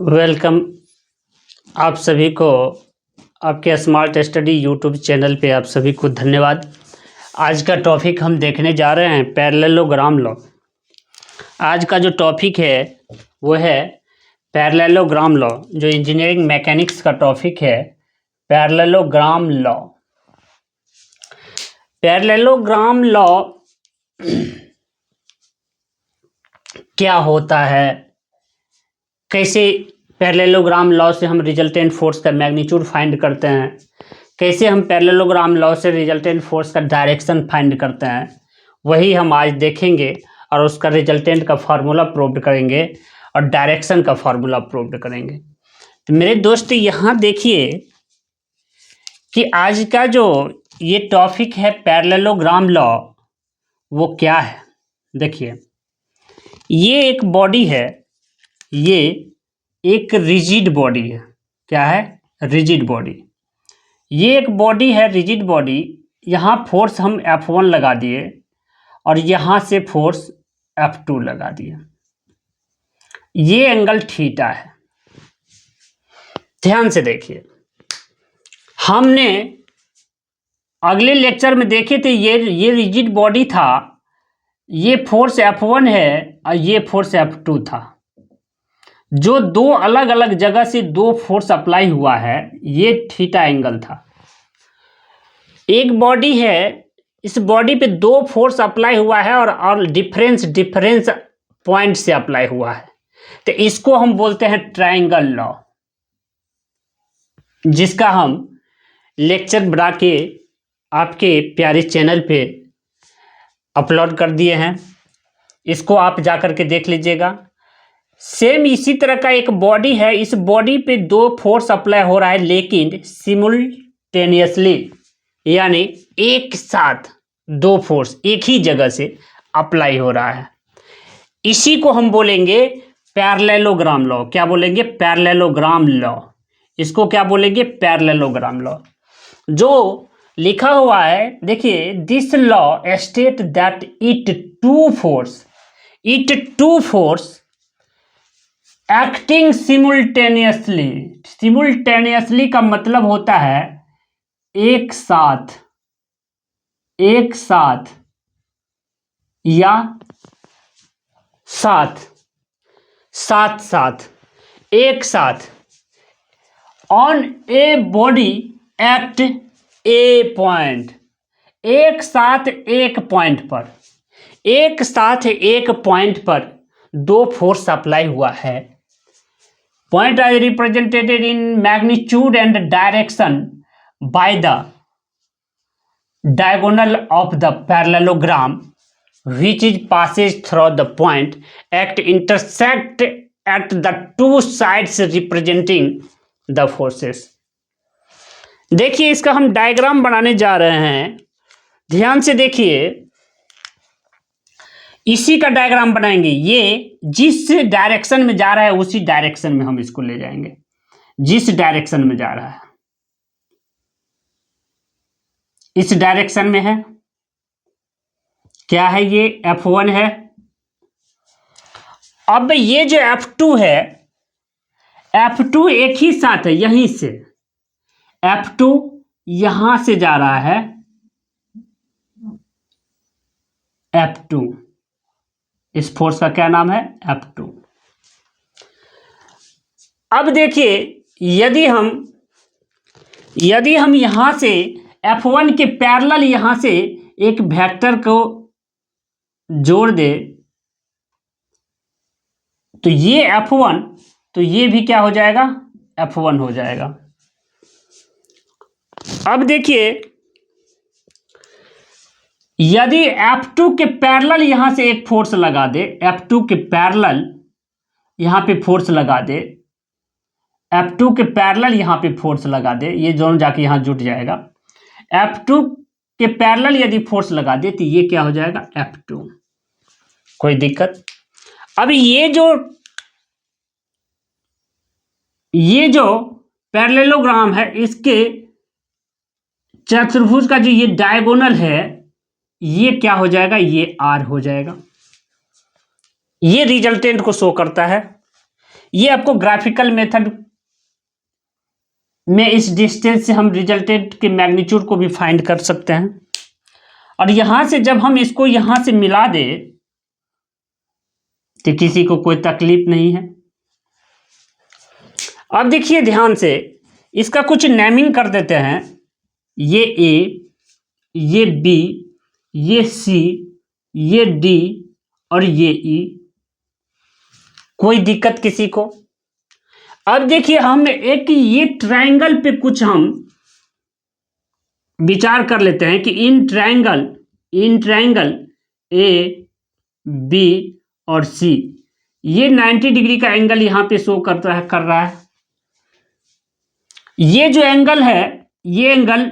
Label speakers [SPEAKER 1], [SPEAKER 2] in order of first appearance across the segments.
[SPEAKER 1] Welcome आप सभी को आपके स्मार्ट स्टडी यूट्यूब चैनल पे आप सभी को धन्यवाद। आज का टॉपिक हम देखने जा रहे हैं पैरेललोग्राम लॉ। आज का जो टॉपिक है वो है पैरेललोग्राम लॉ, जो इंजीनियरिंग मैकेनिक्स का टॉपिक है पैरेललोग्राम लॉ। पैरेललोग्राम लॉ क्या होता है, कैसे पैरेललोग्राम लॉ से हम रिजल्टेंट फोर्स का मैग्नीट्यूड फाइंड करते हैं, कैसे हम पैरेललोग्राम लॉ से रिजल्टेंट फोर्स का डायरेक्शन फाइंड करते हैं, वही हम आज देखेंगे और उसका रिजल्टेंट का फार्मूला प्रूव करेंगे और डायरेक्शन का फार्मूला प्रूव करेंगे। तो मेरे दोस्त यहाँ देखिए कि आज का जो ये टॉपिक है पैरेललोग्राम लॉ वो क्या है। देखिए, ये एक बॉडी है, ये एक रिजिड बॉडी है। क्या है? Rigid body. ये एक बॉडी है, रिजिड बॉडी। यहाँ फोर्स हम F1 लगा दिए और यहाँ से फोर्स F2 लगा दिए। ये एंगल थीटा है। ध्यान से देखिए, हमने अगले लेक्चर में देखे थे ये रिजिड बॉडी था, ये फोर्स F1 है और ये फोर्स F2 था। जो दो अलग अलग जगह से दो फोर्स अप्लाई हुआ है, ये थीटा एंगल था। एक बॉडी है, इस बॉडी पे दो फोर्स अप्लाई हुआ है और डिफरेंस पॉइंट से अप्लाई हुआ है, तो इसको हम बोलते हैं ट्रायंगल लॉ, जिसका हम लेक्चर बना के आपके प्यारे चैनल पे अपलोड कर दिए हैं। इसको आप जाकर के देख लीजिएगा। सेम इसी तरह का एक बॉडी है, इस बॉडी पे दो फोर्स अप्लाई हो रहा है, लेकिन सिमुल्टेनियसली, यानी एक साथ दो फोर्स एक ही जगह से अप्लाई हो रहा है। इसी को हम बोलेंगे पैरेललोग्राम लॉ। क्या बोलेंगे? Parallelogram law. इसको क्या बोलेंगे? Parallelogram law. जो लिखा हुआ है, देखिए, this law state that it two force acting simultaneously का मतलब होता है एक साथ या साथ एक साथ on a body at A point, एक साथ एक पॉइंट पर दो फोर्स अप्लाई हुआ है। Point are represented in magnitude and direction by the diagonal of the parallelogram, which is passes through the point at intersect at the two sides representing the forces. देखिए, इसका हम diagram बनाने जा रहे हैं। ध्यान से देखिए, इसी का डायग्राम बनाएंगे। ये जिस डायरेक्शन में जा रहा है उसी डायरेक्शन में हम इसको ले जाएंगे। जिस डायरेक्शन में जा रहा है इस डायरेक्शन में है। क्या है? ये F1 है। अब ये जो F2 है, F2 एक ही साथ है, यहीं से F2 यहां से जा रहा है। F2, इस फोर्स का क्या नाम है? F2। अब देखिए, यदि हम यहां से F1 के पैरेलल यहां से एक वेक्टर को जोड़ दे, तो ये F1, तो ये भी क्या हो जाएगा? F1 हो जाएगा। अब देखिए, यदि F2 के पैरेलल यहां से एक फोर्स लगा दे, F2 के पैरेलल यहां पे फोर्स लगा दे, F2 के पैरेलल यहां पे फोर्स लगा दे, ये दोनों जाके यहां जुट जाएगा। F2 के पैरेलल यदि फोर्स लगा दे तो ये क्या हो जाएगा? F2। कोई दिक्कत? अब ये जो पैरेललोग्राम है, इसके चतुर्भुज का जो ये डायगोनल है, ये क्या हो जाएगा? ये R हो जाएगा। ये रिजल्टेंट को शो करता है। ये आपको ग्राफिकल मेथड में इस डिस्टेंस से हम रिजल्टेंट के मैग्नीट्यूड को भी फाइंड कर सकते हैं। और यहां से जब हम इसको यहां से मिला दे तो किसी को कोई तकलीफ नहीं है। अब देखिए ध्यान से, इसका कुछ नेमिंग कर देते हैं। ये ए, ये बी, ये सी, ये डी और ये ई। कोई दिक्कत किसी को? अब देखिए हम एक ये ट्रायंगल पे कुछ हम विचार कर लेते हैं कि इन ट्रायंगल ए, बी और सी, ये 90 डिग्री का एंगल यहां पे शो कर रहा है। ये जो एंगल है, ये एंगल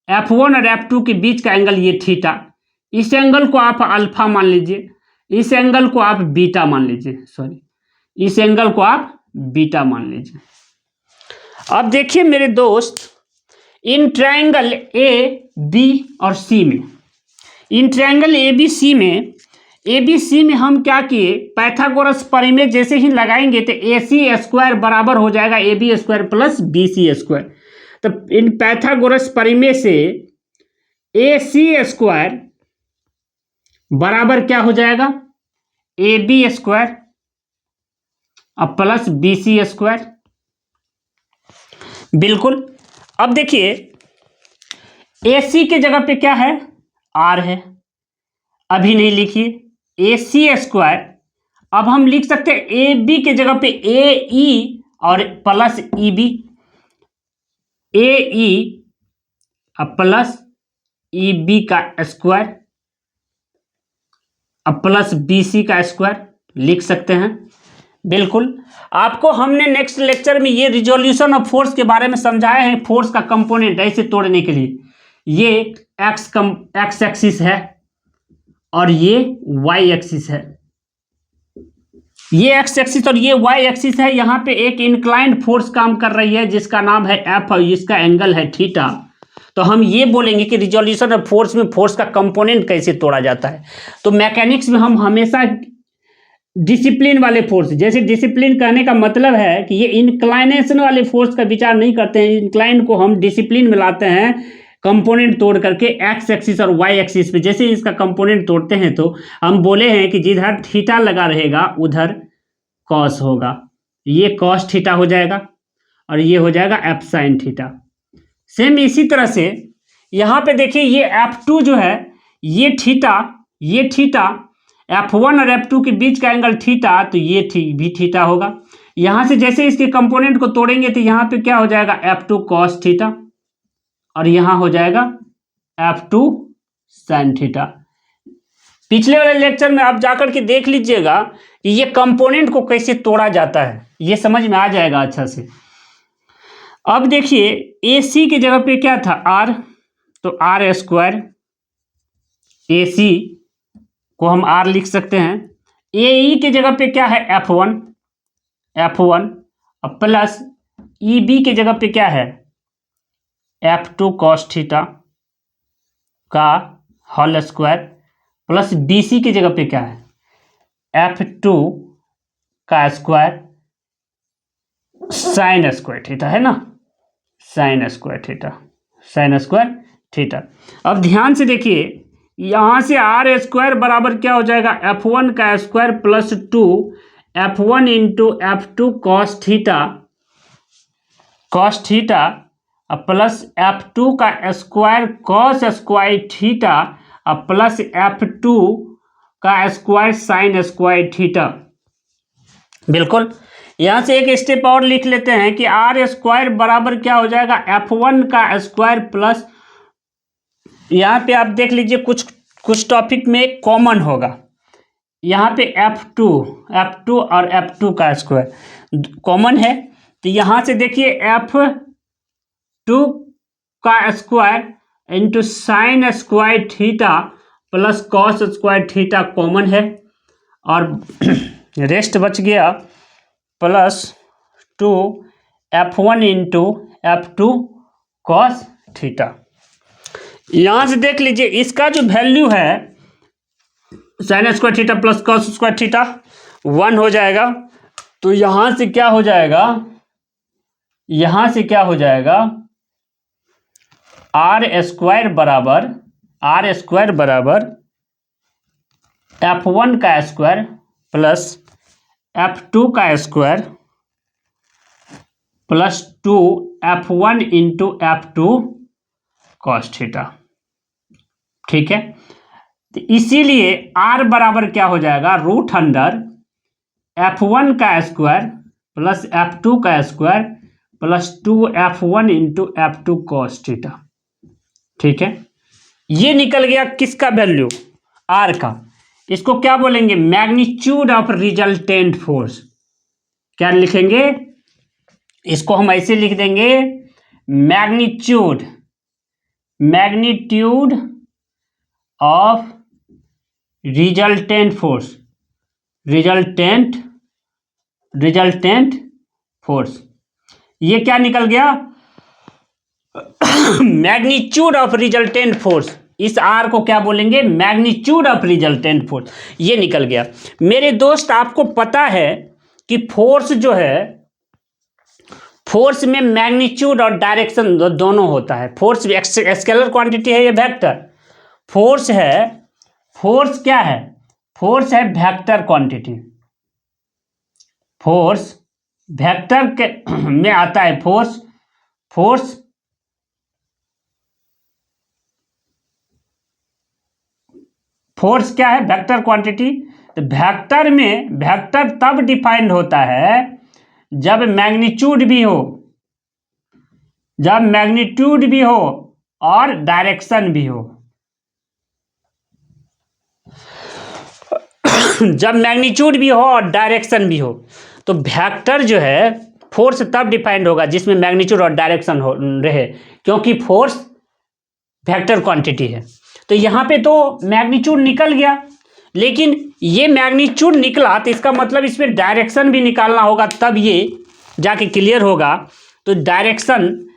[SPEAKER 1] F1 और F2 के बीच का एंगल ये थीटा। इस एंगल को आप अल्फा मान लीजिए, इस एंगल को आप बीटा मान लीजिए, इस एंगल को आप बीटा मान लीजिए। अब देखिए मेरे दोस्त, इन ट्रायंगल ए, बी और सी में, in triangle A B C में हम क्या किए, पाइथागोरस परिमेय जैसे ही लगाएंगे तो AC स्क्वायर बराबर हो जाएगा AB square plus BC square. तो इन पाइथागोरस परिमेय से AC स्क्वायर बराबर क्या हो जाएगा, AB स्क्वायर अब प्लस BC स्क्वायर। बिल्कुल। अब देखिए AC के जगह पे क्या है, R है, अभी नहीं लिखिए। AC स्क्वायर अब हम लिख सकते हैं AB के जगह पे AE और प्लस EB, AE अब प्लस EB का स्क्वायर अब प्लस BC का स्क्वायर लिख सकते हैं। बिल्कुल। आपको हमने नेक्स्ट लेक्चर में ये रिजोल्यूशन ऑफ फोर्स के बारे में समझाया है, फोर्स का कंपोनेंट ऐसे तोड़ने के लिए। ये एक्स एक्सिस है और ये वाई एक्सिस है, ये एक्स एक्सिस और ये वाई एक्सिस है। यहाँ पे एक इंक्लाइंड फोर्स काम कर रही है जिसका नाम है एफ और इसका एंगल है थीटा। तो हम ये बोलेंगे कि रिजोल्यूशन ऑफ फोर्स में फोर्स का कंपोनेंट कैसे तोड़ा जाता है। तो मैकेनिक्स में हम हमेशा डिसिप्लिन वाले फोर्स, जैसे डिसिप्लिन कहने का मतलब है कि ये इंक्लाइनेशन वाले फोर्स का विचार नहीं करते हैं, इंक्लाइन को हम डिसिप्लिन में लाते हैं कंपोनेंट तोड़ करके एक्स एक्सिस और वाई एक्सिस पे। जैसे इसका कंपोनेंट तोड़ते हैं तो हम बोले हैं कि जिधर थीटा लगा रहेगा उधर कॉस होगा, ये कॉस थीटा हो जाएगा और ये हो जाएगा एफ साइन थीटा। सेम इसी तरह से यहाँ पे देखिए ये F2 जो है ये थीटा F1 और F2 के बीच का एंगल थीटा, तो ये भी थीटा होगा। यहाँ से जैसे इसके कंपोनेंट को तोड़ेंगे तो यहाँ पे क्या हो जाएगा F2 कॉस थीटा और यहाँ हो जाएगा F2 साइन थीटा। पिछले वाले लेक्चर में आप जाकर के देख लीजिएगा कि ये कंपोनेंट को कैसे तोड़ा जाता है, ये समझ में आ जाएगा अच्छा से। अब देखिए AC की जगह पे क्या था R, तो R स्क्वायर, AC को हम R लिख सकते हैं। AE की जगह पे क्या है F1 अब प्लस EB की जगह पे क्या है F2 कॉस थीटा का होल स्क्वायर प्लस BC की जगह पे क्या है F2 का स्क्वायर साइन स्क्वायर थीटा, है ना, साइन स्क्वायर थीटा। अब ध्यान से देखिए यहाँ से R स्क्वायर बराबर क्या हो जाएगा F1 का square plus 2 F1 into F2 cos theta plus F2 का square cos square theta plus F2 का स्क्वायर साइन स्क्वायर थीटा। बिल्कुल। यहाँ से एक स्टेप और लिख लेते हैं कि R स्क्वायर बराबर क्या हो जाएगा F1 का स्क्वायर प्लस, यहाँ पे आप देख लीजिए कुछ टॉपिक में कॉमन होगा, यहाँ पे F2 और F2 का स्क्वायर कॉमन है। तो यहाँ से देखिए F2 का square into sine square theta plus cos square theta common है और रेस्ट बच गया plus 2 F1 into F2 cos theta. यहाँ से देख लीजिए इसका जो वैल्यू है sine square theta plus cos square theta 1 हो जाएगा। तो यहां से क्या हो जाएगा, यहां से क्या हो जाएगा, आर स्क्वायर बराबर F1 का स्क्वायर प्लस F2 का square plus 2F1 into F2 cos theta. ठीक है, तो इसीलिए R बराबर क्या हो जाएगा, रूट अंडर F1 का स्क्वायर प्लस F2 का square plus 2F1 into F2 cos theta. ठीक है, ये निकल गया किसका वैल्यू, R का। इसको क्या बोलेंगे, मैग्नीट्यूड ऑफ रिजल्टेंट फोर्स। क्या लिखेंगे, इसको हम ऐसे लिख देंगे, मैग्नीट्यूड ऑफ रिजल्टेंट फोर्स। ये क्या निकल गया, मैग्नीट्यूड ऑफ रिजल्टेंट फोर्स। इस आर को क्या बोलेंगे, मैग्नीट्यूड ऑफ रिजल्टेंट फोर्स। ये निकल गया। मेरे दोस्त, आपको पता है कि फोर्स जो है, फोर्स में मैग्नीट्यूड और डायरेक्शन दोनों होता है। फोर्स स्केलर क्वांटिटी है, ये वेक्टर फोर्स है। फोर्स क्या है, फोर्स है वेक्टर क्वांटिटी। फोर्स वेक्टर के में आता है। फोर्स क्या है, वेक्टर क्वांटिटी। तो वेक्टर तब डिफाइंड होता है जब मैग्नीट्यूड भी हो और डायरेक्शन भी हो। जब मैग्नीट्यूड भी हो और डायरेक्शन भी हो, तो वेक्टर जो है फोर्स तब डिफाइंड होगा जिसमें मैग्नीट्यूड और डायरेक्शन हो रहे, क्योंकि फोर्स वेक्टर क्वांटिटी है। तो यहां पे तो मैग्नीट्यूड निकल गया, लेकिन ये मैग्नीट्यूड निकला तो इसका मतलब इसमें डायरेक्शन भी निकालना होगा, तब ये जाके क्लियर होगा। तो डायरेक्शन,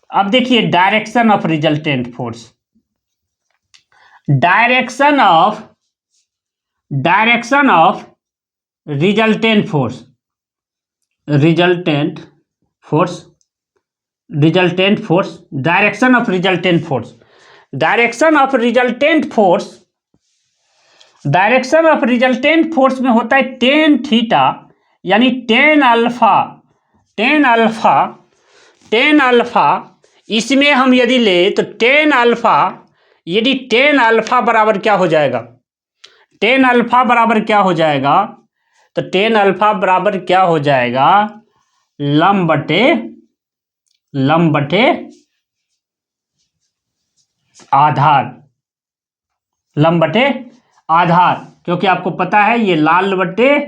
[SPEAKER 1] अब देखिए, direction of resultant force, direction of resultant force, direction of resultant force में होता है टेन थीटा, यानी टेन अल्फा। इसमें हम यदि ले तो टेन अल्फा बराबर क्या हो जाएगा, टेन अल्फा बराबर क्या हो जाएगा, तो टेन अल्फा बराबर क्या हो जाएगा, लंब बटे आधार, क्योंकि आपको पता है ये लाल बटे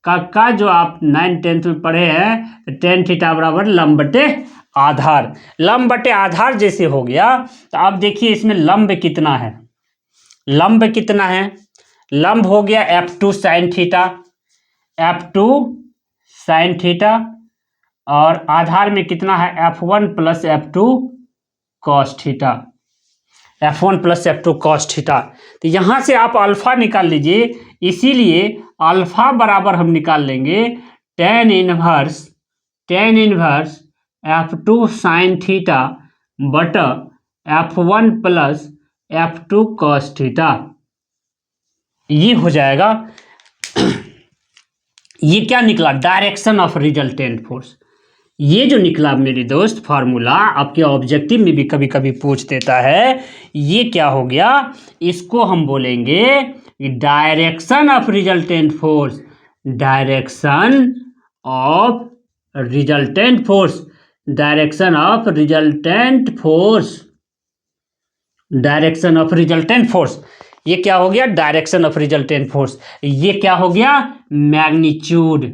[SPEAKER 1] का जो आप 9th-10th में पढ़े हैं, टेन थीटा बराबर लंब बटे आधार जैसे हो गया। तो अब देखिए इसमें लंब कितना है, लंब हो गया F2 साइन थीटा, और आधार में कितना है, F1 plus F2 cos theta. तो यहां से आप अल्फा निकाल लीजिए, इसीलिए अल्फा बराबर हम निकाल लेंगे tan inverse F2 sine theta बटा F1 plus F2 cos theta. ये हो जाएगा। ये क्या निकला, डायरेक्शन ऑफ रिजल्टेंट फोर्स। ये जो निकला मेरे दोस्त फार्मूला, आपके ऑब्जेक्टिव में भी कभी कभी पूछ देता है, ये क्या हो गया, इसको हम बोलेंगे डायरेक्शन ऑफ रिजल्टेंट फोर्स। ये क्या हो गया, डायरेक्शन ऑफ रिजल्टेंट फोर्स। ये क्या हो गया, मैग्नीट्यूड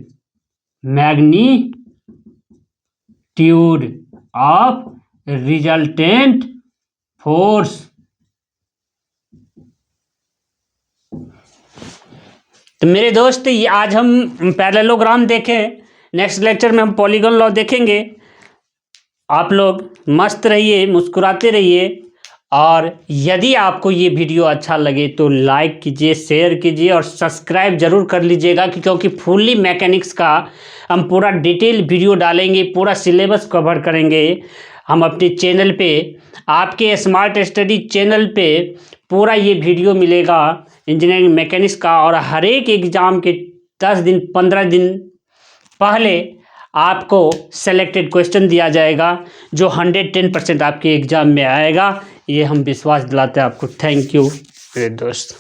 [SPEAKER 1] ऑफ रिजल्टेंट फोर्स। तो मेरे दोस्त, ये आज हम पैरेललोग्राम देखें, नेक्स्ट लेक्चर में हम पॉलीगॉन लॉ देखेंगे। आप लोग मस्त रहिए, मुस्कुराते रहिए और यदि आपको ये वीडियो अच्छा लगे तो लाइक कीजिए, शेयर कीजिए और सब्सक्राइब ज़रूर कर लीजिएगा, क्योंकि फुल्ली मैकेनिक्स का हम पूरा डिटेल वीडियो डालेंगे, पूरा सिलेबस कवर करेंगे हम अपने चैनल पे। आपके स्मार्ट स्टडी चैनल पे पूरा ये वीडियो मिलेगा इंजीनियरिंग मैकेनिक्स का, और हर एक एग्ज़ाम के 10 दिन 15 दिन पहले आपको सेलेक्टेड क्वेश्चन दिया जाएगा जो 110% आपके एग्ज़ाम में आएगा। ये हम विश्वास दिलाते हैं आपको। थैंक यू मेरे दोस्त।